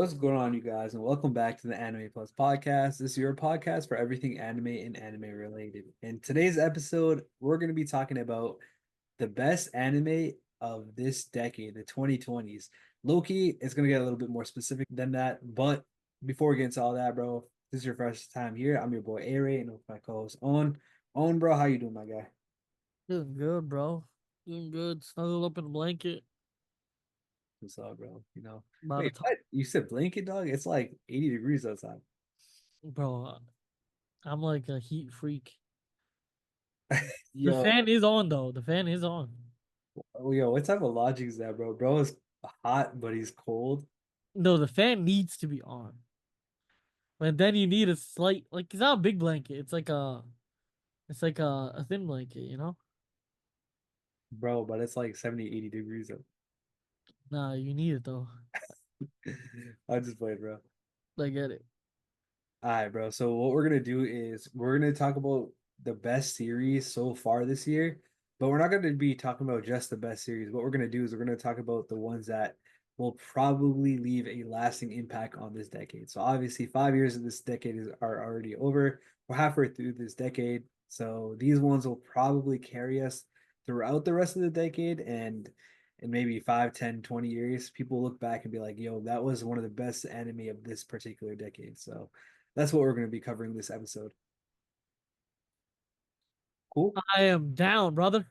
What's going on, you guys, and welcome back to the Anime Plus podcast. This is your podcast for everything anime and anime related. In today's episode, we're going to be talking about the best anime of this decade, the 2020s. Loki is going to get a little bit more specific than that, but before we get into all that, bro, if this is your first time here. I'm your boy Aray, and with my co-host Aunn. Aunn, bro, how you doing, my guy? Doing good, bro. Doing good. Snuggled up in a blanket. What's up, bro? About to Wait, talk, what? You said blanket, dog? It's like 80 degrees outside. bro. I'm like a heat freak. The Yo, fan is on though. The fan is on. what type of logic is that, bro? Bro is hot, but he's cold. No, the fan needs to be on. But then you need a slight, like, it's not a big blanket. It's like a thin blanket, you know? Bro, but it's like 70, 80 degrees up. Nah, you need it though. I just played, bro. I get it. All right, bro. So what we're gonna do is we're gonna talk about the best series so far this year, but we're not gonna be talking about just the best series. What we're gonna do is we're gonna talk about the ones that will probably leave a lasting impact on this decade. So obviously, 5 years of this decade are already over. We're halfway through this decade, so these ones will probably carry us throughout the rest of the decade, and in maybe 5, 10, 20 years, people look back and be like, "Yo, that was one of the best anime of this particular decade." So that's what we're going to be covering this episode. Cool. I am down, brother.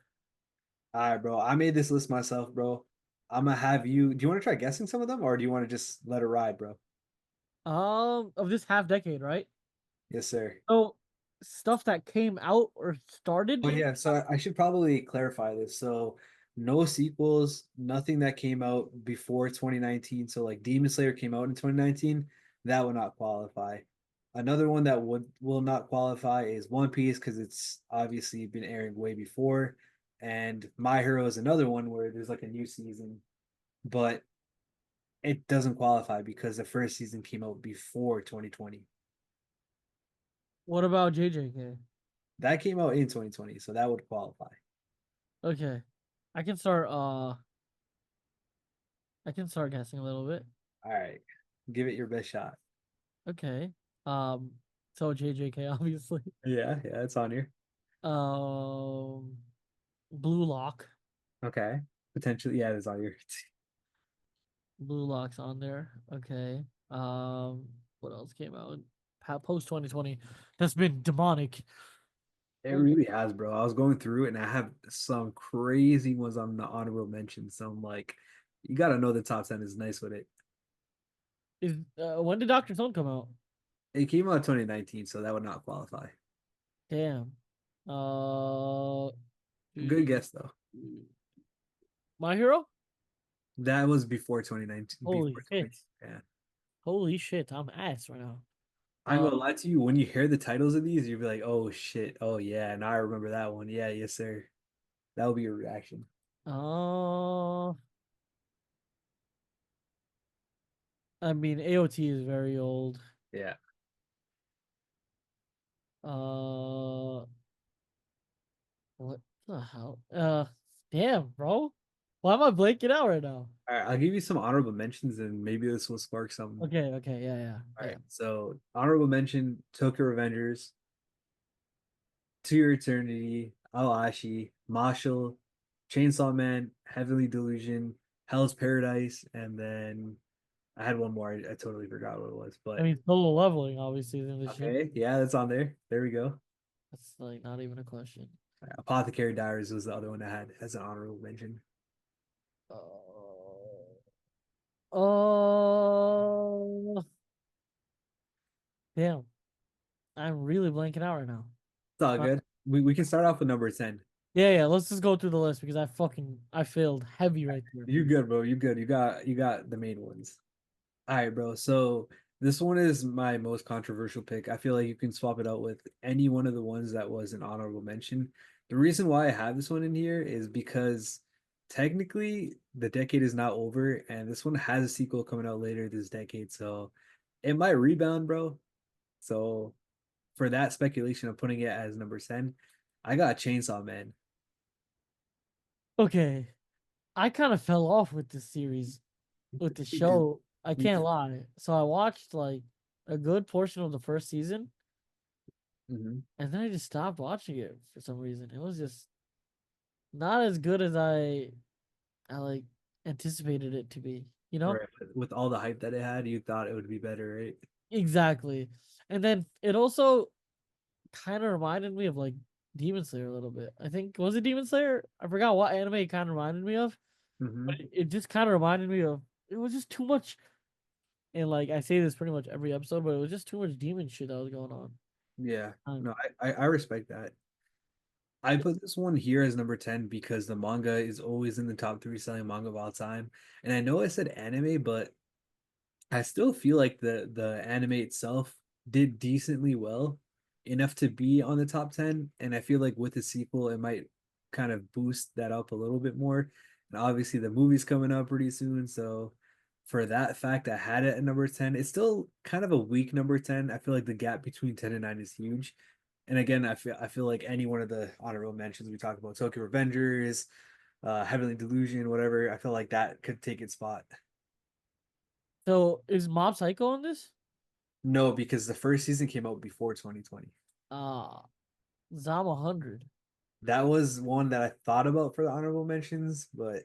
All right, bro. I made this list myself, bro. I'm gonna have you. Do you want to try guessing some of them, or do you want to just let it ride, bro? Of this half decade, right? Yes, sir. So stuff that came out or started Oh in. yeah. So I should probably clarify this. So no sequels, nothing that came out before 2019. So like Demon Slayer came out in 2019, that would not qualify. Another one that will not qualify is One Piece because it's obviously been airing way before. And My Hero is another one where there's like a new season, but it doesn't qualify because the first season came out before 2020. What about JJK? That came out in 2020, so that would qualify. Okay. I can start I can start guessing a little bit. All right, give it your best shot. Okay. Um, so JJK obviously. Yeah, it's on here. Um, Blue Lock. Okay. Potentially, yeah, it's on here. Blue Lock's on there. Okay. What else came out? Post 2020. That's been demonic. It Oh, really has, bro. I was going through it and I have some crazy ones on the honorable mention. So I'm like, you gotta know the top 10 is nice with it. is when did Dr. Stone come out? It came out 2019, so that would not qualify. Damn. Uh, Good guess though. My Hero? That was before 2019, Holy before shit. 20. Yeah. Holy shit. I'm ass right now. I ain't Uh, gonna lie to you, when you hear the titles of these, you'll be like, oh shit, oh yeah, and I remember that one. Yeah, yes, sir. That will be your reaction. uh, I mean, AOT is very old. Yeah. Uh, what the hell? Damn, bro. Why am I blanking out right now? All right, I'll give you some honorable mentions and maybe this will spark some. Okay, okay, yeah, yeah. All right. Damn. So honorable mention, Tokyo Revengers, To Your Eternity, Aoashi, Marshall, Chainsaw Man, Heavenly Delusion, Hell's Paradise, and then I had one more. I totally forgot what it was, I but mean, solo leveling obviously is in this shit. okay, yeah, that's on there. There we go. That's like not even a question. All right, Apothecary Diaries was the other one I had as an honorable mention. Uh, oh, damn. I'm really blanking out right now. It's all Uh, good. We can start off with number 10. Yeah, yeah. Let's just go through the list because I failed heavy right there. You good, bro. You good. You got the main ones. All right, bro. So this one is my most controversial pick. I feel like you can swap it out with any one of the ones that was an honorable mention. The reason why I have this one in here is because technically the decade is not over, and this one has a sequel coming out later this decade. So it might rebound, bro. So for that speculation of putting it as number 10, I got Chainsaw Man. Okay, I kind of fell off with this series, with the show. I Me can't too. lie. So I watched like a good portion of the first season, Hmm. and then I just stopped watching it for some reason. It was just not as good as I like anticipated it to be, you know? Right. With all the hype that it had, you thought it would be better, right? Exactly. And then it also kind of reminded me of like Demon Slayer a little bit. I think was it Demon Slayer? I forgot what anime it kind of reminded me of, but Hmm. it just kind of reminded me of it was just too much. And like I say this pretty much every episode, but it was just too much demon shit that was going on. Yeah. Um, No, I respect that. I put this one here as number 10 because the manga is always in the top three selling manga of all time. And I know I said anime, but I still feel like the anime itself did decently well, enough to be on the top 10. And I feel like with the sequel, it might kind of boost that up a little bit more. And obviously the movie's coming up pretty soon. So for that fact, I had it at number 10. It's still kind of a weak number 10. I feel like the gap between 10 and 9 is huge. And again, I feel like any one of the honorable mentions we talk about, Tokyo Revengers, Heavenly Delusion, whatever, I feel like that could take its spot. so is Mob Psycho on this? No, because the first season came out before 2020. Ah, Zom 100. That was one that I thought about for the honorable mentions, but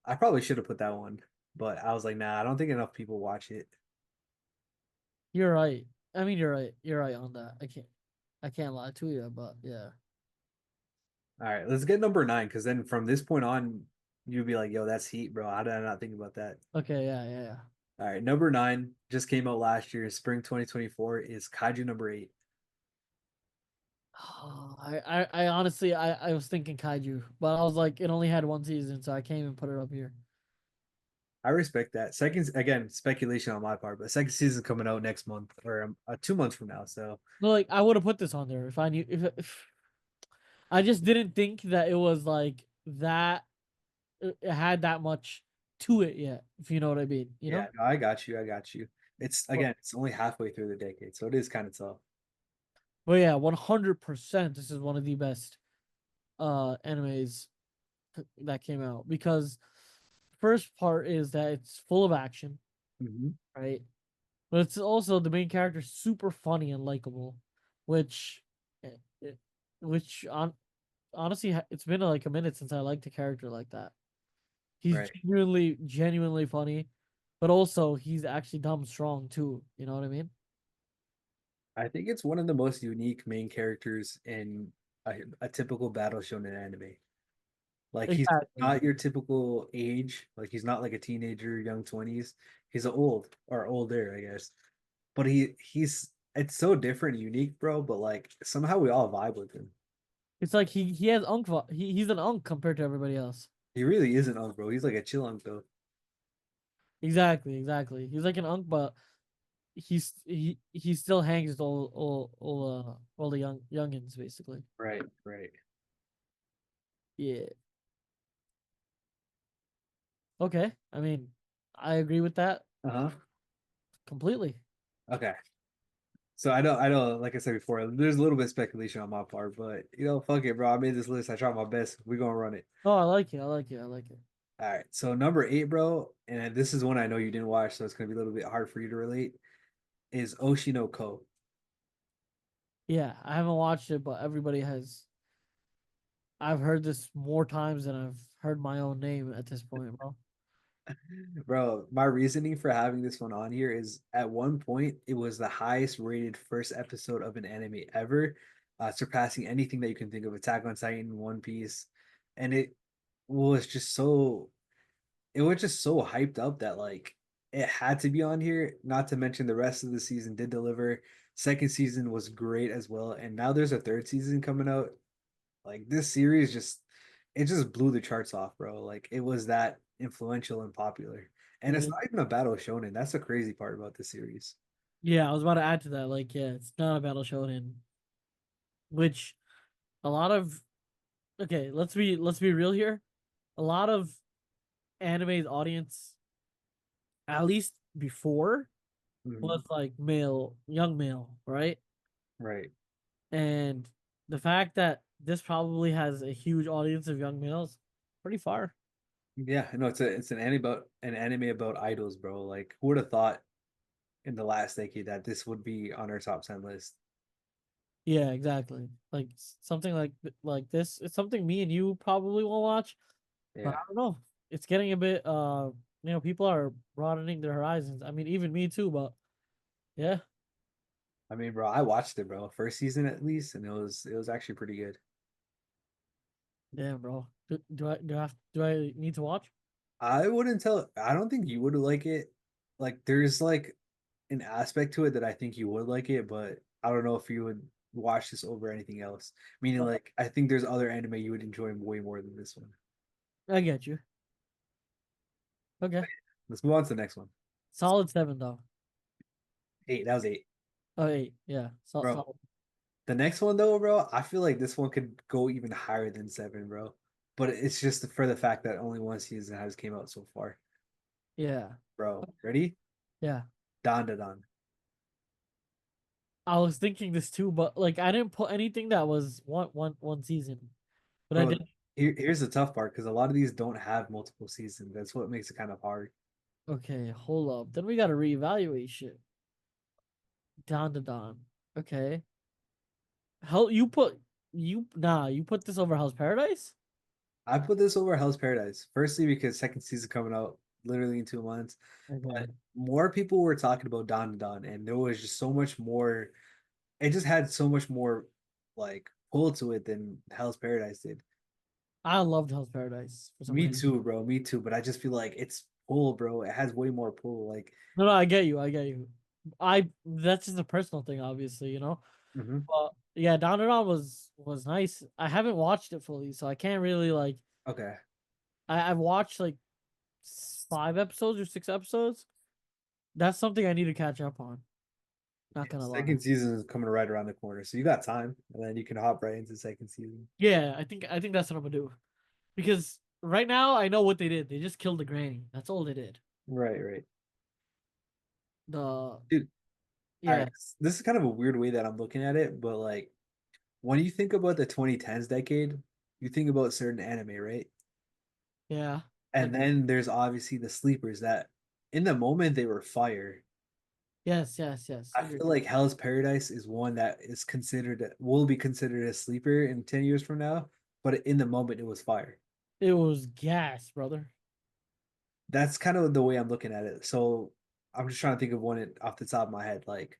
I probably should have put that one. But I was like, nah, I don't think enough people watch it. You're right. I mean, you're right. You're right on that. I can't lie to you, but yeah. All right, let's get number 9, because then from this point on, you'd be like, yo, that's heat, bro. How did I not think about that? Okay, yeah, yeah, yeah. All right, number 9 just came out last year, spring 2024, is Kaiju number 8. Oh, I honestly, I was thinking Kaiju, but I was like, it only had one season, so I can't even put it up here. I respect that. Second, again, speculation on my part, but second season coming out next month or 2 months from now. So No, like I would have put this on there if I knew if I just didn't think that it was like that. It had that much to it yet, if you know what I mean. You yeah, know. no, I got you. I got you. It's But again, it's only halfway through the decade, so it is kind of tough. but yeah, 100%. This is one of the best animes that came out because first part is that it's full of action, Hmm. right? But it's also the main character super funny and likable, which, eh, eh, which honestly, it's been like a minute since I liked a character like that. He's Right. genuinely funny, but also he's actually dumb strong too. You know what I mean? I think it's one of the most unique main characters in a typical battle shonen anime. Like he's Exactly. not your typical age. Like he's not like a teenager, young 20s. He's a old or older, I guess. But he's it's so different, and unique, bro. But like somehow we all vibe with him. It's like he has he's an unk compared to everybody else. He really isn't unk, bro. He's like a chill unk though. Exactly. He's like an unk, but he still hangs with all the youngins basically. Right, right. Yeah. Okay. I mean, I agree with that Uh-huh. completely. Okay. So I know, like I said before, there's a little bit of speculation on my part, but fuck it, bro. I made this list. I tried my best. We're gonna run it. Oh, I like it. I like it. I like it. All right. So number 8, bro, and this is one I know you didn't watch, so it's gonna be a little bit hard for you to relate, is Oshinoko. Yeah, I haven't watched it, but everybody has. I've heard this more times than I've heard my own name at this point, bro. Bro, my reasoning for having this one on here is at one point it was the highest rated first episode of an anime ever, surpassing anything that you can think of, Attack on Titan, One Piece, and was just so it was just so hyped up that like it had to be on here. Not to mention the rest of the season did deliver. Second season was great as well, and now there's a third season coming out. Like this series just it just blew the charts off, bro. Like it was that influential and popular. And it's Yeah. not even a battle shonen. That's the crazy part about this series. Yeah, I was about to add to that. Like, yeah, it's not a battle shonen, which a lot of okay, let's be real here. A lot of anime's audience, at least before, Mhm. was like young male, right? Right. And the fact that this probably has a huge audience of young males, pretty far. Yeah, no, it's an anime about idols, bro. Like who would have thought in the last decade that this would be on our top 10 list? Yeah, exactly. Like something like this. It's something me and you probably won't watch, but I Yeah. don't know. It's getting a bit people are broadening their horizons. I mean, even me too, but yeah. I mean, bro, I watched it, bro. First season at least, and it was actually pretty good. Damn, bro. Do I need to watch? I don't think you would like it. Like there's like an aspect to it that I think you would like it, but I don't know if you would watch this over anything else. Meaning like I think there's other anime you would enjoy way more than this one. I get you. Okay. Let's move on to the next one. Solid seven though. Eight. That was eight. Oh eight. Yeah. Bro. Solid. The next one though, bro, I feel like this one could go even higher than seven, bro. But it's just for the fact that only one season has came out so far. Yeah. Bro, ready? Yeah. Don da Don. I was thinking this too, but like I didn't put anything that was one season. But I Bro, did. here's the tough part because a lot of these don't have multiple seasons. That's what makes it kind of hard. Okay, hold up. Then we gotta reevaluate shit. Down to Dawn. Okay. Hell, you put this over Hell's Paradise? I put this over Hell's Paradise. Firstly, because second season coming out literally in 2 months. Okay. But more people were talking about Don to Don, and there was just so much more. It just had so much more like pull to it than Hell's Paradise did. I loved Hell's Paradise for some Me reason. too, bro. Me too. But I just feel like it's pull, bro. It has way more pull. Like, No, I get you. I get you. I That's just a personal thing, obviously, you know. mhm. But yeah, Down and Out was nice. I haven't watched it fully, so I can't really like. Okay. I've watched like 5 episodes or 6 episodes. That's something I need to catch up on. Not Yeah, gonna lie. second season is coming right around the corner, so you got time, and then you can hop right into second season. Yeah, I think that's what I'm gonna do. Because right now I know what they did. They just killed the granny. That's all they did. Right, right. The Dude, all right. Yeah, This is kind of a weird way that I'm looking at it, but like when you think about the 2010s decade, you think about certain anime, right? yeah. And Like then there's obviously the sleepers that in the moment they were fire. yes, yes, yes. I Agree. feel like Hell's Paradise is one that is considered will be considered a sleeper in 10 years from now, but in the moment it was fire. It was gas, brother. That's kind of the way I'm looking at it. So I'm just trying to think of one off the top of my head, like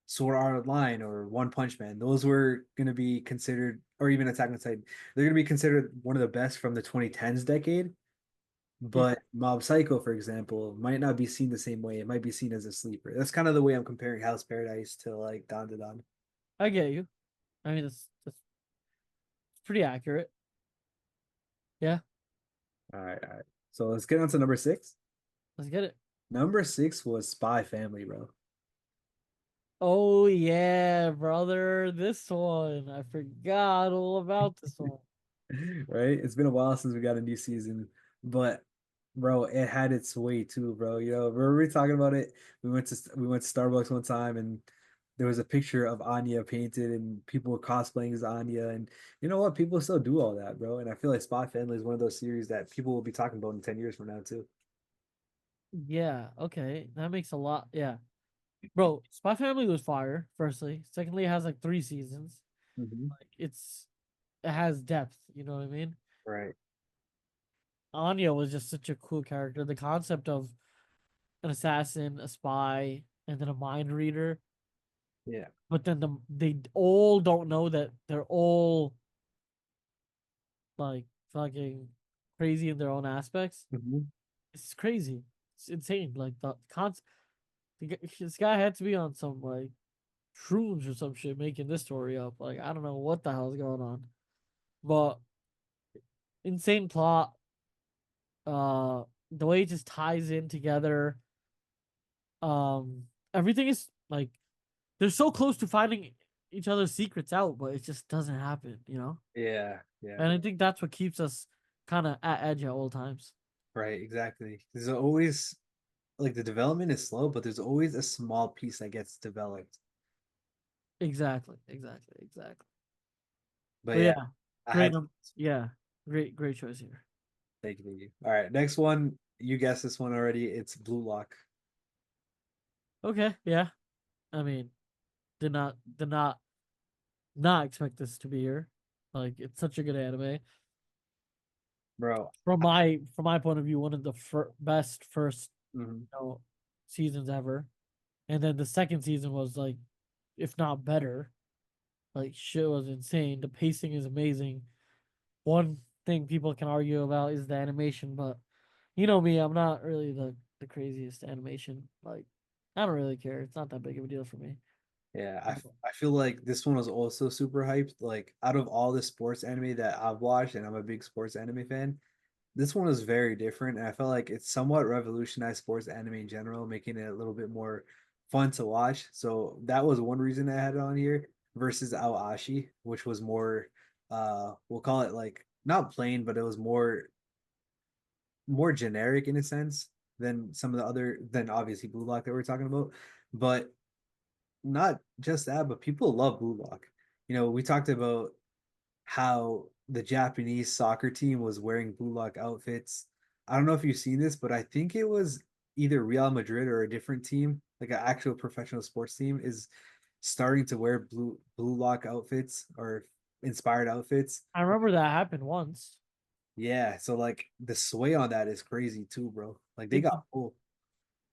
Sword Art Online or One Punch Man. Those were going to be considered, or even Attack on Titan. They're going to be considered one of the best from the 2010s decade. Yeah, But Mob Psycho, for example, might not be seen the same way. It might be seen as a sleeper. That's kind of the way I'm comparing House Paradise to like Don to Don. I get you. I mean, that's pretty accurate. Yeah, All right, all right. So let's get on to number six. let's get it. Number six was Spy Family, bro. Oh yeah, brother. This one. I forgot all about this one. Right? It's been a while since we got a new season, but bro, it had its way too, bro. Remember we talking about it? We went to Starbucks one time and there was a picture of Anya painted and people were cosplaying as Anya and you know what? People still do all that, bro. And I feel like Spy Family is one of those series that people will be talking about in 10 years from now too. Yeah, okay. That makes a lot. Yeah. Bro, Spy Family was fire, firstly. Secondly, it has like 3 seasons. Hmm. Like it has depth, you know what I mean? Right. Anya was just such a cool character. The concept of an assassin, a spy, and then a mind reader. Yeah. But then they all don't know that they're all like fucking crazy in their own aspects. Hmm. It's crazy. It's insane. Like this guy had to be on some like shrooms or some shit making this story up. Like I don't know what the hell's going on. But insane plot. The way it just ties in together. Everything is like they're so close to finding each other's secrets out, but it just doesn't happen, you know? Yeah. Yeah. And I think that's what keeps us kind of at edge at all times. Right. Exactly. There's always like the development is slow, but there's always a small piece that gets developed. Exactly, exactly, exactly. But But yeah, yeah, I great had yeah, great choice here. Thank you, thank you. All right, next one. You guessed this one already. It's Blue Lock. Okay, yeah. I mean, did not expect this to be here. Like, it's such a good anime. Bro. From my point of view, one of the best first, Mhm. you know, seasons ever. And then the second season was like, if not better. Like, shit was insane. The pacing is amazing. One thing people can argue about is the animation, but you know me, I'm not really the craziest animation. Like, I don't really care. It's not that big of a deal for me. Yeah, I feel like this one was also super hyped. Like out of all the sports anime that I've watched, and I'm a big sports anime fan, this one is very different. And I felt like it's somewhat revolutionized sports anime in general, making it a little bit more fun to watch. So that was one reason I had it on here versus Aoashi, which was more we'll call it like not plain, but it was more generic in a sense than some of the other than obviously Blue Lock that we're talking about. But not just that, but people love Blue Lock. We talked about how the Japanese soccer team was wearing Blue Lock outfits. I don't know if you've seen this, but I think it was either Real Madrid or a different team, like an actual professional sports team, is starting to wear Blue Lock outfits or inspired outfits. I remember that happened once. Yeah, so like the sway on that is crazy too, bro. Like they It's got full.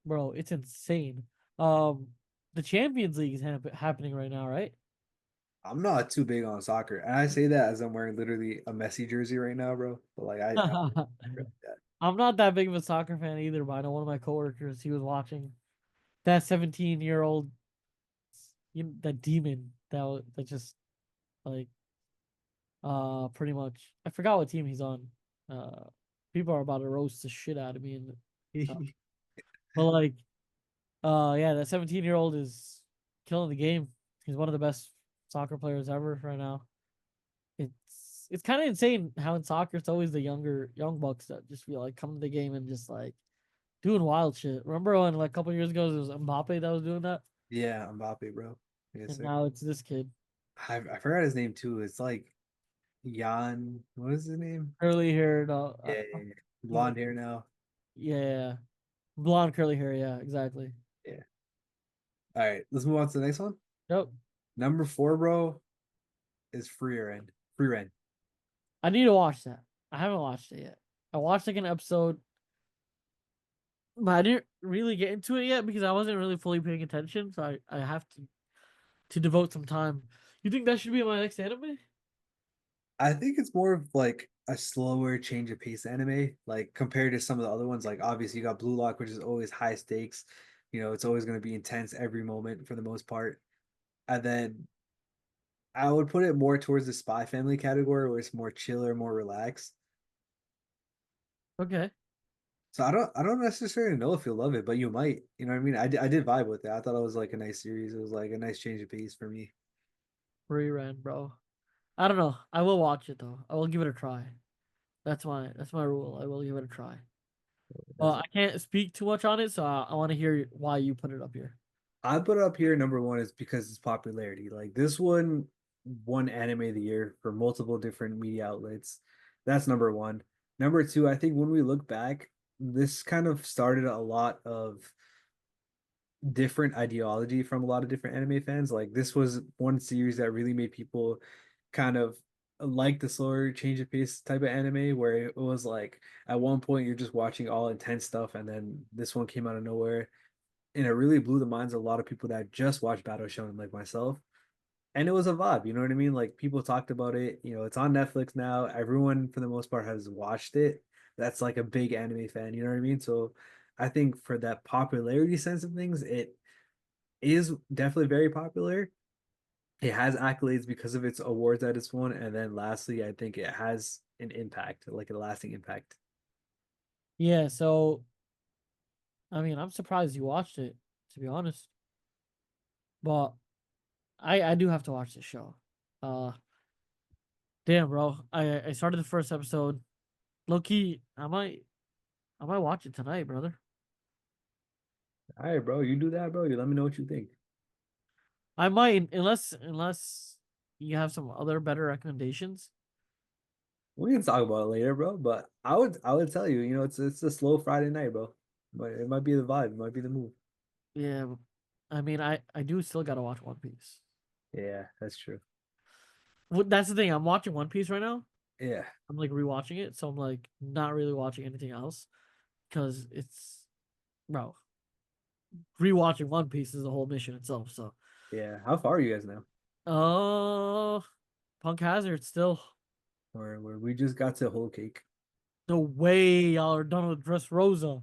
bro, it's insane. Um, the Champions League is happening right now, right? I'm not too big on soccer, and I say that as I'm wearing literally a Messi jersey right now, bro. But like I really that. I'm not that big of a soccer fan either, but I know one of my coworkers, he was watching that 17-year-old, that demon that just like pretty much, I forgot what team he's on. Uh, people are about to roast the shit out of me, and but like, yeah, that 17-year-old is killing the game. He's one of the best soccer players ever right now. It's kind of insane how in soccer it's always the young bucks that just feel like come to the game and just like doing wild shit. Remember when like a couple years ago it was Mbappe that was doing that, Yeah, Mbappe, bro. Yes, and sir. now it's this kid, I forgot his name too. It's like Jan. What is his name? curly haired, Yeah, yeah, yeah. yeah, Blonde hair now. yeah, blonde curly hair, yeah, exactly. Yeah. All right, let's move on to the next one. Nope. Number four, bro, is Free Rent. Free Rent. I need to watch that. I haven't watched it yet. I watched like an episode, but I didn't really get into it yet because I wasn't really fully paying attention. So I have to devote some time. You think that should be my next anime? I think it's more of like a slower change of pace anime, like compared to some of the other ones. Like obviously you got Blue Lock, which is always high stakes. It's always going to be intense every moment for the most part. And then I would put it more towards the Spy Family category, where it's more chiller, more relaxed. Okay, So I don't necessarily know if you'll love it, but you might. You know what I mean? I did vibe with it. I thought it was like a nice series. It was like a nice change of pace for me. rerun, bro. I don't know. I will watch it though. I will give it a try. That's my rule. I will give it a try. That's I can't speak too much on it, so I want to hear why you put it up here. I put it up here. Number one is because it's popularity. Like this one won anime of the year for multiple different media outlets. That's number one. Number two, I think when we look back, this kind of started a lot of different ideology from a lot of different anime fans. Like this was one series that really made people kind of like the slower change of pace type of anime where it was like at one point you're just watching all intense stuff and then this one came out of nowhere and it really blew the minds of a lot of people that just watched Battle Shonen like myself. And it was a vibe, you know what I mean? Like people talked about it, it's on Netflix now. Everyone for the most part has watched it. That's like a big anime fan, you know what I mean? So I think for that popularity sense of things, it is definitely very popular. It has accolades because of its awards that it's won. And then lastly, I think it has an impact, like a lasting impact. Yeah, so I mean, I'm surprised you watched it, to be honest. But I do have to watch this show. Uh, damn, bro. I started the first episode. Low key, I might watch it tonight, brother. All right, bro, you do that, bro. You let me know what you think. I might, unless you have some other better recommendations. We can talk about it later, bro. But I would tell you, it's a slow Friday night, bro. But it might be the vibe, it might be the move. Yeah, I mean, I do still gotta watch One Piece. Yeah, that's true. That's the thing. I'm watching One Piece right now. Yeah, I'm like rewatching it, so I'm like not really watching anything else because it's bro. Rewatching One Piece is a whole mission itself. So, yeah. How far are you guys now? oh, Punk Hazard still. Where we just got to whole cake. No way y'all are done with Dressrosa.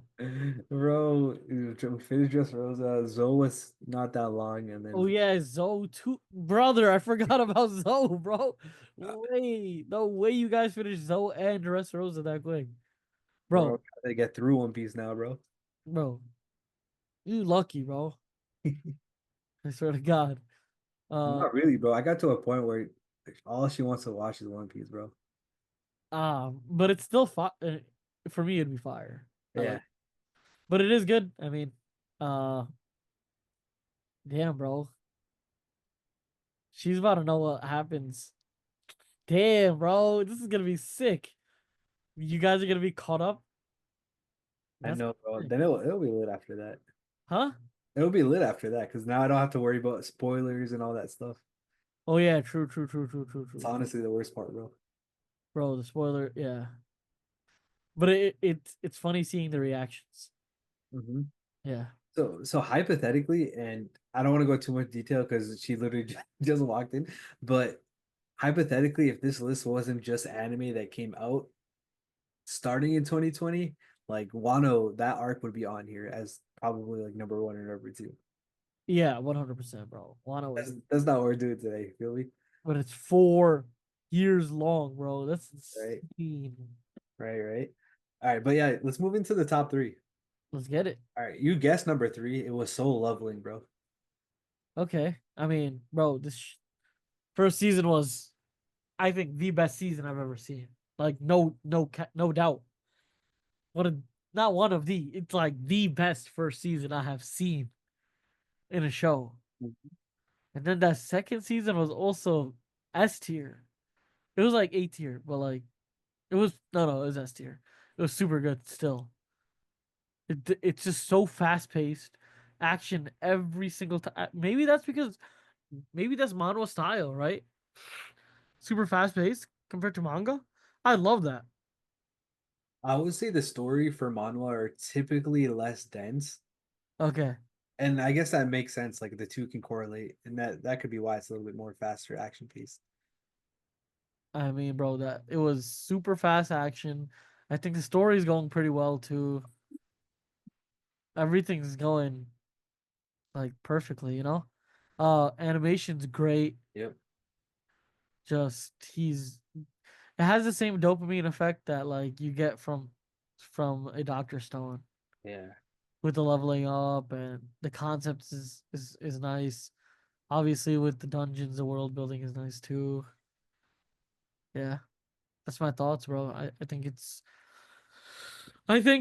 Bro, we finished just Rosa. Zoe was not that long, and Oh then yeah, Zoe too, brother. I forgot about Zoe, bro. Wait, no way you guys finished Zoe and Dressrosa that quick, bro, bro. gotta get through One Piece now, bro. Bro, you lucky, bro. I swear to God. Uh, Not really, bro. I got to a point where all she wants to watch is One Piece, bro. but it's still for me. It'd be fire. I Yeah, like, but it is good. I mean, uh, damn, bro. She's about to know what happens. Damn, bro. This is gonna be sick. You guys are gonna be caught up. I That's know, bro. sick. Then it'll be lit after that. Huh? It'll be lit after that because now I don't have to worry about spoilers and all that stuff. Oh yeah, true, true, true, true, true, It's true, true. honestly the worst part, bro. Bro, the spoiler, yeah. But it's funny seeing the reactions. Hmm. Yeah. So hypothetically, and I don't want to go too much detail because she literally just walked in, but hypothetically, if this list wasn't just anime that came out starting in 2020, like Wano, that arc would be on here as probably like number one or number two. Yeah, 100%, bro. Wano That's was, that's not what we're doing today, feel me? but it's 4 years long, bro. That's Right, insane. right, right. All right, but yeah, let's move into the top three. Let's get it. All right, you guessed number three. It was Soul Leveling, bro. Okay. I mean, bro, first season was, I think, the best season I've ever seen. Like, no doubt. What a Not one of the. It's like the best first season I have seen in a show. And then that second season was also S tier. It was like A tier, but like it was no, it was S tier. It was super good still. It's just so fast paced, action every single time. Maybe that's manga style, right? Super fast paced compared to manga. I love that. I would say the story for manhwa are typically less dense, Okay, and I guess that makes sense. Like the two can correlate, and that could be why it's a little bit more faster action piece. I mean, bro, that it was super fast action. I think the story's going pretty well too. Everything's going like perfectly, you know. Animation's great. Yep. Just it has the same dopamine effect that like you get from a Doctor Stone Yeah. with the leveling up, and the concept is nice. Obviously with the dungeons, the world building is nice too. Yeah. That's my thoughts, bro. I think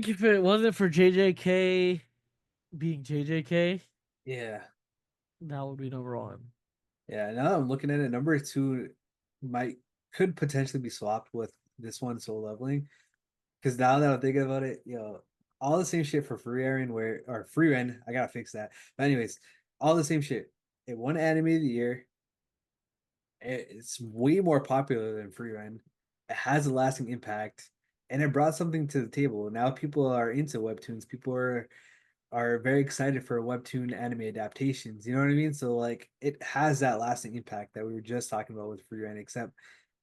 if it wasn't for JJK being JJK, Yeah. that would be number one. Yeah. Now that I'm looking at it, number two might could potentially be swapped with this one, Soul Leveling. Because now that I'm thinking about it, all the same shit for Free Aaron where or Free Ren, I gotta fix that. But anyways, all the same shit. It won Anime of the Year. It's way more popular than Free Ren. It has a lasting impact, and it brought something to the table. Now people are into webtoons. People are very excited for webtoon anime adaptations. You know what I mean? So like it has that lasting impact that we were just talking about with Free Ren, except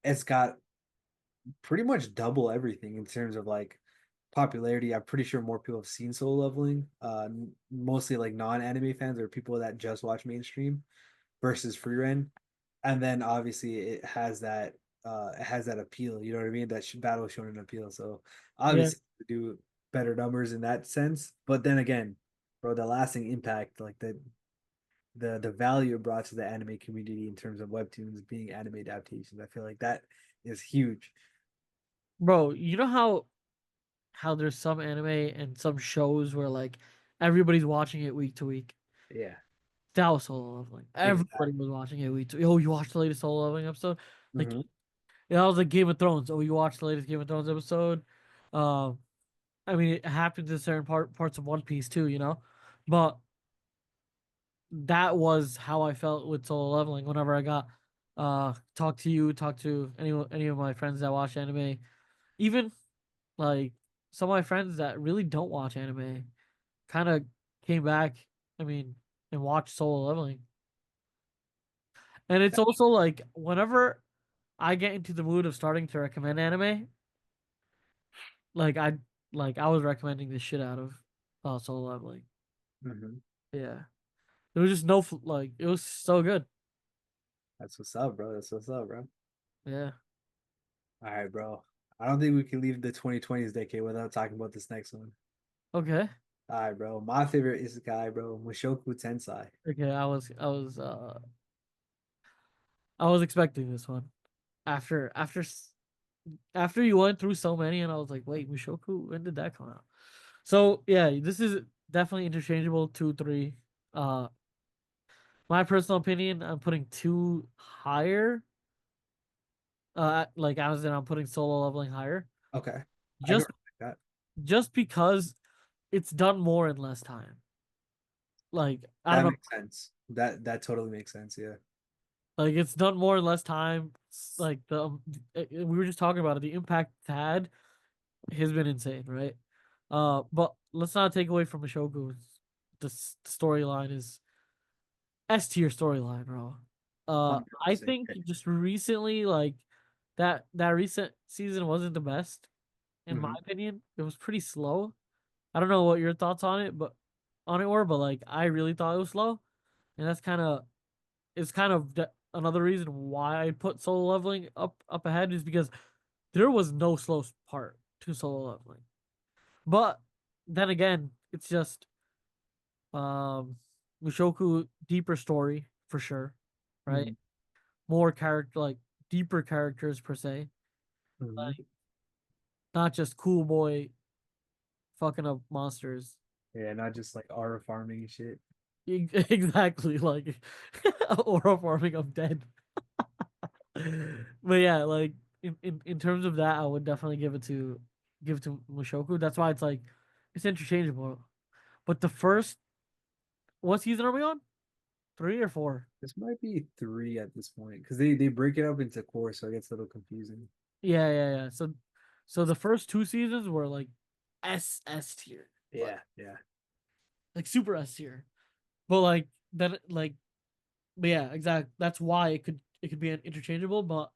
it's got pretty much double everything in terms of like popularity. I'm pretty sure more people have seen Solo Leveling, mostly like non-anime fans or people that just watch mainstream versus Free Ren. And then obviously it has that appeal, you know what I mean? That battle shonen appeal. So Yeah. obviously do better numbers in that sense. But then again, bro, the lasting impact, like the value it brought to the anime community in terms of webtoons being anime adaptations, I feel like that is huge. Bro, you know how there's some anime and some shows where like everybody's watching it week to week. Yeah, That was Solo Leveling. Everybody exactly. was watching it week to week. Oh, you watched the latest Solo Leveling episode? Like Mhm. Yeah, I was like Game of Thrones. Oh, you watched the latest Game of Thrones episode? Um, I mean, it happens in certain parts of One Piece too, you know, but that was how I felt with solo leveling. Whenever I got talk to you, talk to any of my friends that watch anime, even like some of my friends that really don't watch anime, kind of came back. I mean, and watched solo leveling. And it's also like whenever I get into the mood of starting to recommend anime, like I was recommending the shit out of solo leveling. Hmm. Yeah. There was just no like it was so good. That's what's up, bro. That's what's up, bro. Yeah. All right, bro. I don't think we can leave the 2020s decade without talking about this next one. Okay. All right, bro. My favorite isekai, bro, Mushoku Tensei. Okay. I was expecting this one. After you went through so many and I was like, wait, Mushoku, when did that come out? So yeah, this is definitely interchangeable, 2, 3. Uh my personal opinion, I'm putting two higher. Like as in I'm putting solo leveling higher. Okay. I can Just respect that. just because it's done more in less time. Like I don't That know, makes sense. That totally makes sense. Yeah. like it's done more in less time. Like we were just talking about it. The impact it's had has been insane, right? But let's not take away from Mushoku. The storyline is S tier storyline, bro. I 100%. think just recently, like that recent season wasn't the best in my Hmm. opinion. It was pretty slow. I don't know what your thoughts on it, but but like I really thought it was slow, and that's kind of another reason why I put solo leveling up ahead is because there was no slow part to solo leveling. But then again, it's just um Mushoku deeper story for sure, Hmm. right? More character like deeper characters per se. Hmm. Like not just cool boy fucking up monsters. Yeah, not just like aura farming and shit. Exactly like or farming of dead. But yeah, like in terms of that, I would definitely give it to Mushoku. That's why it's like it's interchangeable. But the first what season are we on? 3 or 4? This might be three at this point because they break it up into core, so it gets a little confusing. Yeah, yeah, yeah. So the first 2 seasons were like S tier, Yeah, yeah. like super S tier. But like then like but yeah, exactly. That's why it could be an interchangeable, but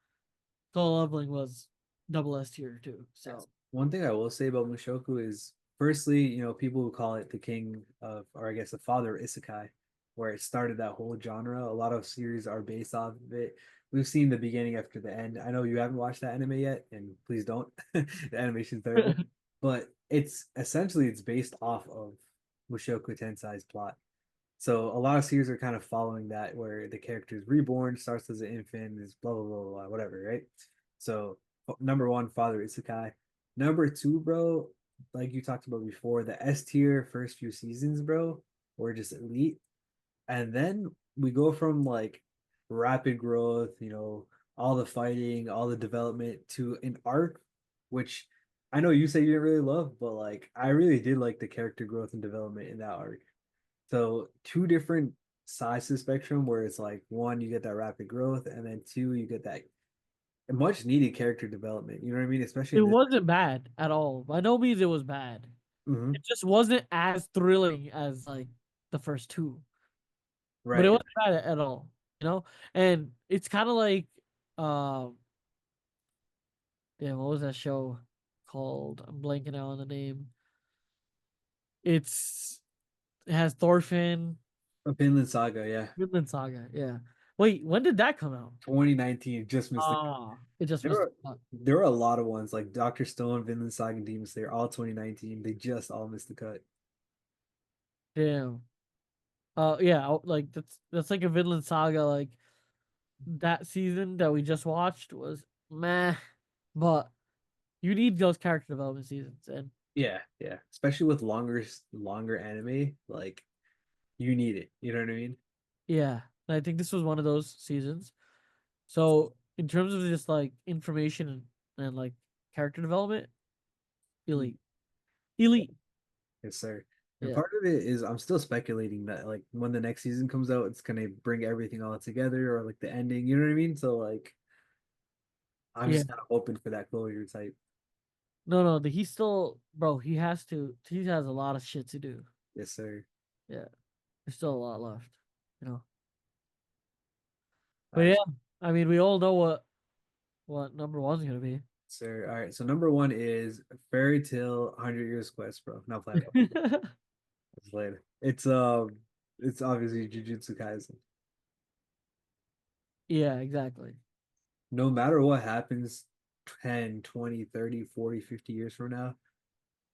solo leveling was double S tier too. Yes. So One thing I will say about Mushoku is, firstly, people who call it the king of, or I guess the father of isekai, where it started that whole genre. A lot of series are based off of it. We've seen the beginning after the end. I know you haven't watched that anime yet, and please don't. The animation's terrible, but it's based off of Mushoku Tensei's plot. So a lot of series are kind of following that, where the character is reborn, starts as an infant, is blah blah blah blah, whatever, right? So number one, Father Isekai. Number two, bro, like you talked about before, the S tier first few seasons, bro, were just elite, and then we go from like rapid growth, all the fighting, all the development to an arc, which I know you say you didn't really love, but like I really did like the character growth and development in that arc. So two different sides of the spectrum where it's like one, you get that rapid growth, and then two, you get that much needed character development. You know what I mean? Especially it in this. wasn't bad at all. By no means it was bad. Mhm. It just wasn't as thrilling as like the first two. But it Right. wasn't bad at all, you know? And it's kind of like um damn, what was that show called? I'm blanking out on the name. It has Thorfinn, A Vinland Saga, yeah. Vinland Saga. Yeah. Wait, when did that come out? 2019 just missed the. It just There missed were the cut. there were a lot of ones like Doctor Stone, Vinland Saga, and Demon Slayer, all 2019. They just all missed the cut. Damn. Yeah, like that's like a Vinland Saga. Like that season that we just watched was meh, but you need those character development seasons, and Yeah, yeah. Especially with longer anime, like you need it. You know what I mean? yeah, I think this was one of those seasons. So in terms of just like information and like character development, Mm. elite, elite. Yes, sir. And Yeah, part of it is I'm still speculating that like when the next season comes out, it's gonna bring everything all together or like the ending. You know what I mean? So like I'm yeah. just kind of hoping for that closure type. No, no, he's still, bro. He has to. He has a lot of shit to do. Yes, sir. Yeah, there's still a lot left. You know. But All yeah, I mean, we all know what number one's gonna be. sir. All right. So number one is Fairy Tale 100 Years Quest, bro. Not playing. It's later. It's obviously Jujutsu Kaisen. Yeah, exactly. No matter what happens 10, 20, 30, 40, 50 years from now,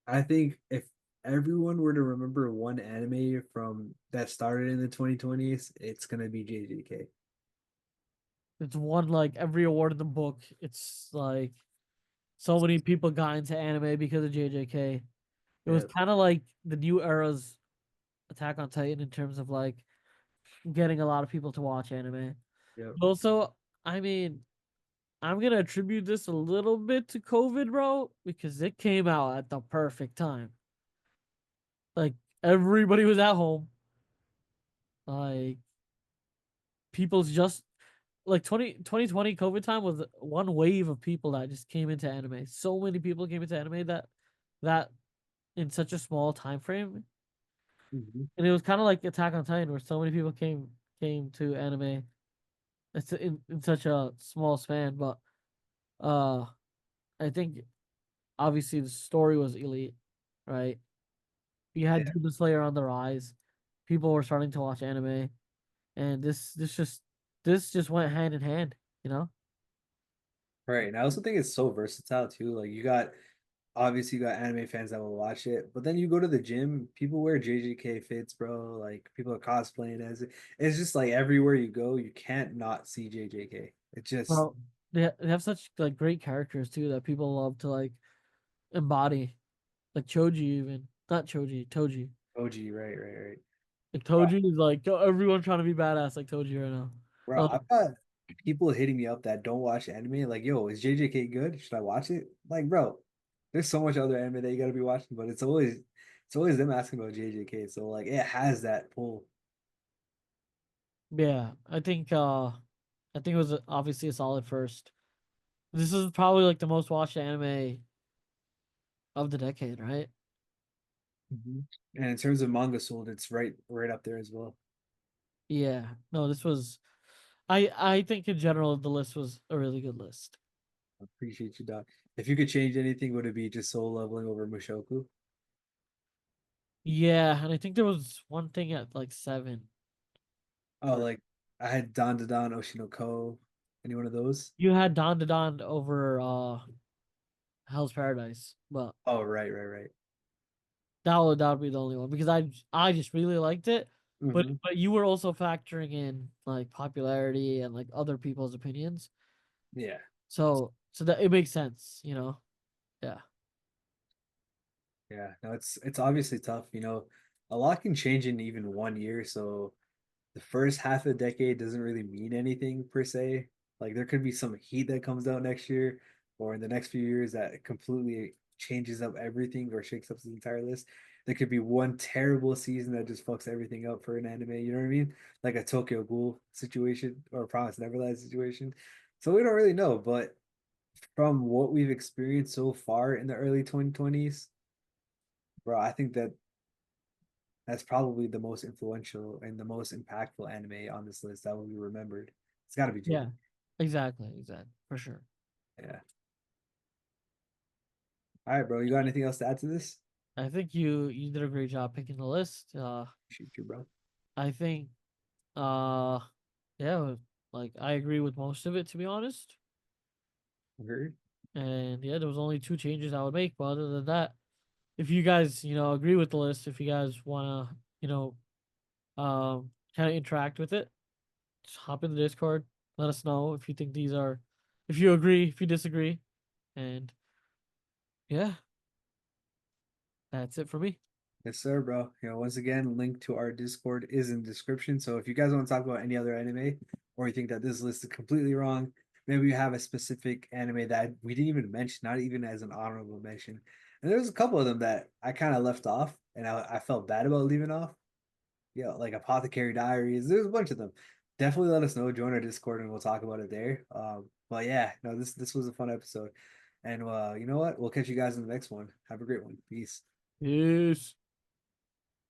I think if everyone were to remember one anime from that started in the 2020s, it's gonna be JJK. It's won like every award in the book. It's like so many people got into anime because of JJK. It was Yeah, kind of like the new era's Attack on Titan in terms of like getting a lot of people to watch anime. yeah. But also, I mean, I'm gonna attribute this a little bit to COVID, bro, because it came out at the perfect time. Like everybody was at home. Like people's just like 2020 COVID time was one wave of people that just came into anime. So many people came into anime that in such a small time frame. Mhm. And it was kind of like Attack on Titan where so many people came to anime. It's in such a small span, but uh I think obviously the story was elite, right? You had Yeah, Demon Slayer on the rise. People were starting to watch anime, and this just went hand in hand, you know? right. And I also think it's so versatile too. Like you got obviously you got anime fans that will watch it, but then you go to the gym, people wear JJK fits, bro. Like people are cosplaying as it. It's just like everywhere you go, you can't not see JJK. It just Well, they have such like great characters too that people love to like embody. Like Choji even. Not Choji, Toji. OG, right, right, right. Like Bro, Toji is like everyone trying to be badass like Toji right now. bro, I've got people hitting me up that don't watch anime. Like, yo, is JJK good? Should I watch it? Like, bro, there's so much other anime that you gotta be watching, but it's always them asking about JJK. So like it has that pull. Yeah, I think it was obviously a solid first. This is probably like the most watched anime of the decade, right? Mhm. And in terms of manga sold, it's right up there as well. Yeah. No, this was I think in general the list was a really good list. I appreciate you, Doc. If you could change anything, would it be just soul leveling over Mushoku? Yeah, and I think there was one thing at like seven. Oh, Or like I had Don Don Oshinoko. Any one of those? you had Don to Don over Hell's Paradise, but Oh, right, right, right. that would be the only one because I just really liked it. Hmm. But you were also factoring in like popularity and like other people's opinions. Yeah. So that it makes sense, you know? Yeah. Yeah, no, it's obviously tough. A lot can change in even 1 year. So the first half of the decade doesn't really mean anything per se. Like there could be some heat that comes out next year or in the next few years that completely changes up everything or shakes up the entire list. There could be one terrible season that just fucks everything up for an anime. You know what I mean? Like a Tokyo Ghoul situation or a Promised Neverland situation. So we don't really know, but from what we've experienced so far in the early 2020s, bro, I think that's probably the most influential and the most impactful anime on this list that will be remembered. It's got to be JJ. Yeah. Exactly, exactly. For sure. Yeah. All right, bro. You got anything else to add to this? I think you did a great job picking the list. Shoot you, bro. I think uh yeah, like I agree with most of it to be honest. Heard. And yeah, there was only two changes I would make, but other than that, if you guys, agree with the list, if you guys wanna, kind of interact with it, just hop in the Discord, let us know if you think these are if you agree, if you disagree. And yeah, that's it for me. Yes, sir, bro. Once again, link to our Discord is in the description. So if you guys want to talk about any other anime or you think that this list is completely wrong, maybe you have a specific anime that we didn't even mention, not even as an honorable mention. And there's a couple of them that I kind of left off, and I felt bad about leaving off. Yeah, like Apothecary Diaries. There's a bunch of them. Definitely let us know. Join our Discord, and we'll talk about it there. But yeah, no, this was a fun episode, and you know what? We'll catch you guys in the next one. Have a great one. Peace. Peace.